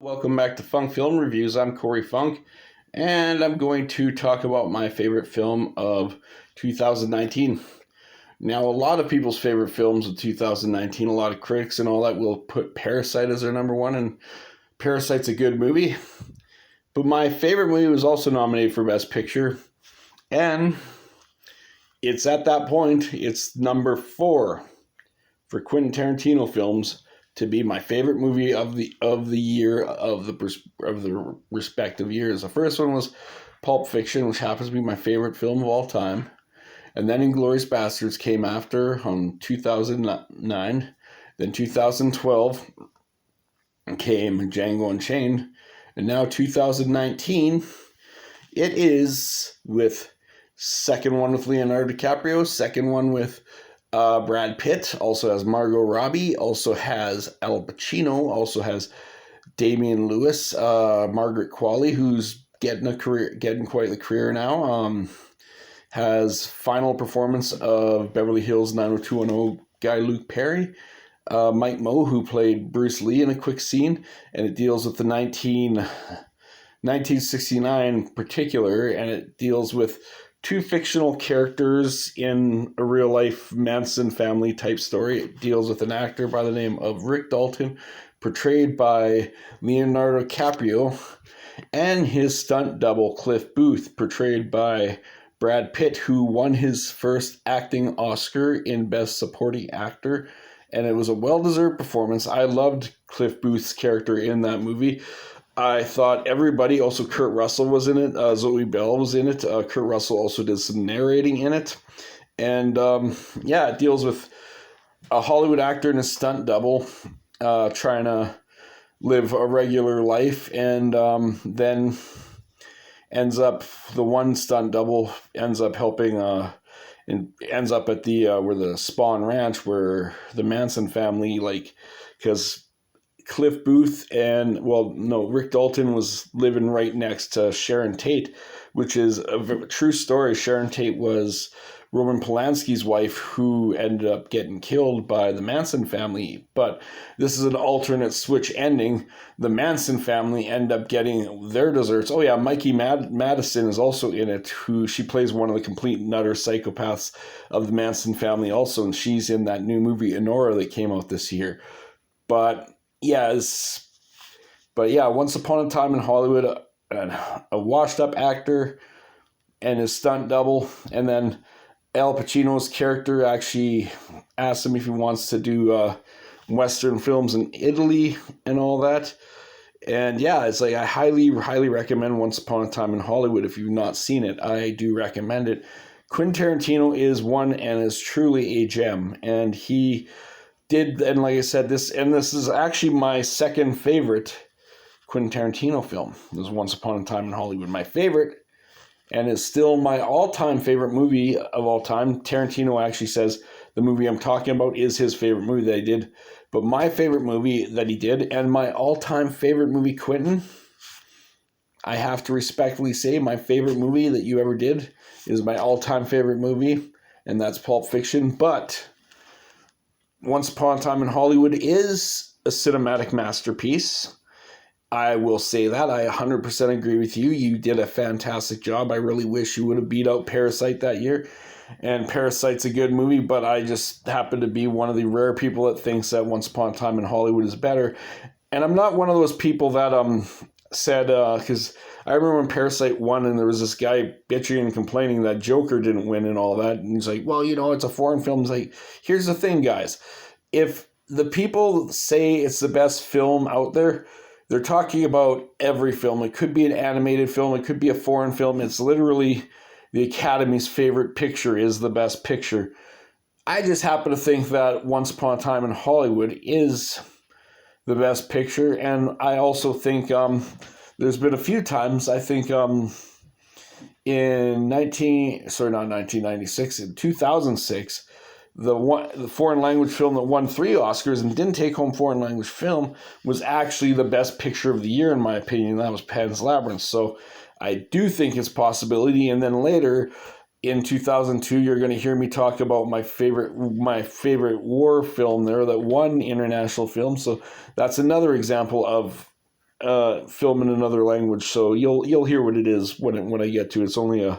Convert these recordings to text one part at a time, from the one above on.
Welcome back to Funk Film Reviews. I'm Corey Funk, and I'm going to talk about my favorite film of 2019. Now, a lot of people's favorite films of 2019, a lot of critics and all that will put Parasite as their number one, and Parasite's a good movie. But my favorite movie was also nominated for Best Picture, and it's at that point, it's number 4 for Quentin Tarantino films to be my favorite movie of the year of the respective years. The first one was Pulp Fiction, which happens to be my favorite film of all time, and then Inglourious Basterds came after on 2009. Then 2012 came Django Unchained, and now 2019 it is with second one with Leonardo DiCaprio, second one with Brad Pitt, also has Margot Robbie, also has Al Pacino, also has Damian Lewis, Margaret Qualley, who's getting quite the career now. Has final performance of Beverly Hills 90210 guy Luke Perry, Mike Moe, who played Bruce Lee in a quick scene, and it deals with the 1969 particular, and it deals with two fictional characters in a real-life Manson family type story. It deals with an actor by the name of Rick Dalton, portrayed by Leonardo DiCaprio, and his stunt double, Cliff Booth, portrayed by Brad Pitt, who won his first acting Oscar in Best Supporting Actor, and it was a well-deserved performance. I loved Cliff Booth's character in that movie. I thought everybody, also Kurt Russell was in it, Zoe Bell was in it, Kurt Russell also did some narrating in it, and it deals with a Hollywood actor and a stunt double trying to live a regular life, and then the one stunt double ends up helping, and ends up at the where the Spawn Ranch, where the Manson family, because Cliff Booth Rick Dalton was living right next to Sharon Tate, which is a true story. Sharon Tate was Roman Polanski's wife, who ended up getting killed by the Manson family. But this is an alternate switch ending. The Manson family end up getting their desserts. Oh yeah, Mikey Madison is also in it, she plays one of the complete nutter psychopaths of the Manson family also, and she's in that new movie Enora that came out this year. Once Upon a Time in Hollywood, a washed-up actor and his stunt double, and then Al Pacino's character actually asked him if he wants to do Western films in Italy and all that. And it's I highly, highly recommend Once Upon a Time in Hollywood. If you've not seen it, I do recommend it. Quentin Tarantino is one and is truly a gem, and he did, and like I said, this is actually my second favorite Quentin Tarantino film. This was Once Upon a Time in Hollywood, my favorite, and it's still my all-time favorite movie of all time. Tarantino actually says the movie I'm talking about is his favorite movie that he did, but my favorite movie that he did, and my all-time favorite movie, Quentin, I have to respectfully say my favorite movie that you ever did is my all-time favorite movie, and that's Pulp Fiction. But Once Upon a Time in Hollywood is a cinematic masterpiece. I will say that. I 100% agree with you. You did a fantastic job. I really wish you would have beat out Parasite that year. And Parasite's a good movie, but I just happen to be one of the rare people that thinks that Once Upon a Time in Hollywood is better. And I'm not one of those people that said, because I remember when Parasite won and there was this guy bitching and complaining that Joker didn't win and all that. And he's like, well, it's a foreign film. It's like, here's the thing, guys. If the people say it's the best film out there, they're talking about every film. It could be an animated film. It could be a foreign film. It's literally the Academy's favorite picture is the best picture. I just happen to think that Once Upon a Time in Hollywood is the best picture. And I also think there's been a few times, I think in 2006, the foreign language film that won 3 Oscars and didn't take home foreign language film was actually the best picture of the year, in my opinion. That was Pan's Labyrinth. So I do think it's a possibility. And then later in 2002, you're going to hear me talk about my favorite war film there that won international film. So that's another example of film in another language, so you'll hear what it is when I get to it. It's only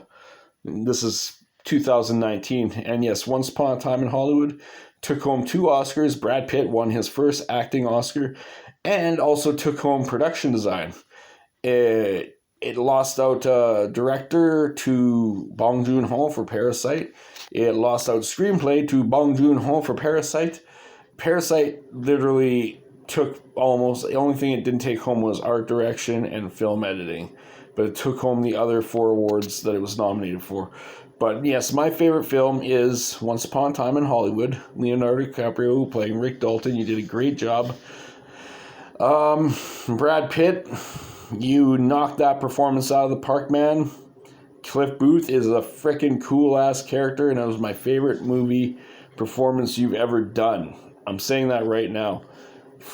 this is 2019, and yes, Once Upon a Time in Hollywood took home 2 Oscars. Brad Pitt won his first acting Oscar, and also took home production design. It lost out director to Bong Joon-ho for Parasite. It lost out screenplay to Bong Joon-ho for Parasite. Parasite literally took almost, the only thing it didn't take home was art direction and film editing, but it took home the other 4 awards that it was nominated for. But yes, my favorite film is Once Upon a Time in Hollywood. Leonardo DiCaprio playing Rick Dalton. You did a great job. Brad Pitt, you knocked that performance out of the park, man. Cliff Booth is a freaking cool ass character, and it was my favorite movie performance you've ever done. I'm saying that right now.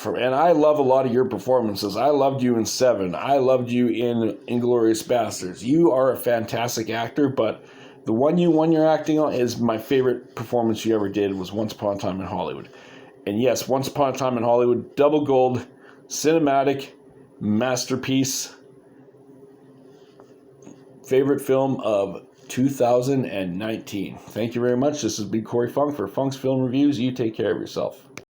And I love a lot of your performances. I loved you in Seven. I loved you in Inglourious Basterds. You are a fantastic actor, but the one you won your acting on is my favorite performance you ever did was Once Upon a Time in Hollywood. And yes, Once Upon a Time in Hollywood, double gold, cinematic, masterpiece. Favorite film of 2019. Thank you very much. This has been Corey Funk for Funk's Film Reviews. You take care of yourself.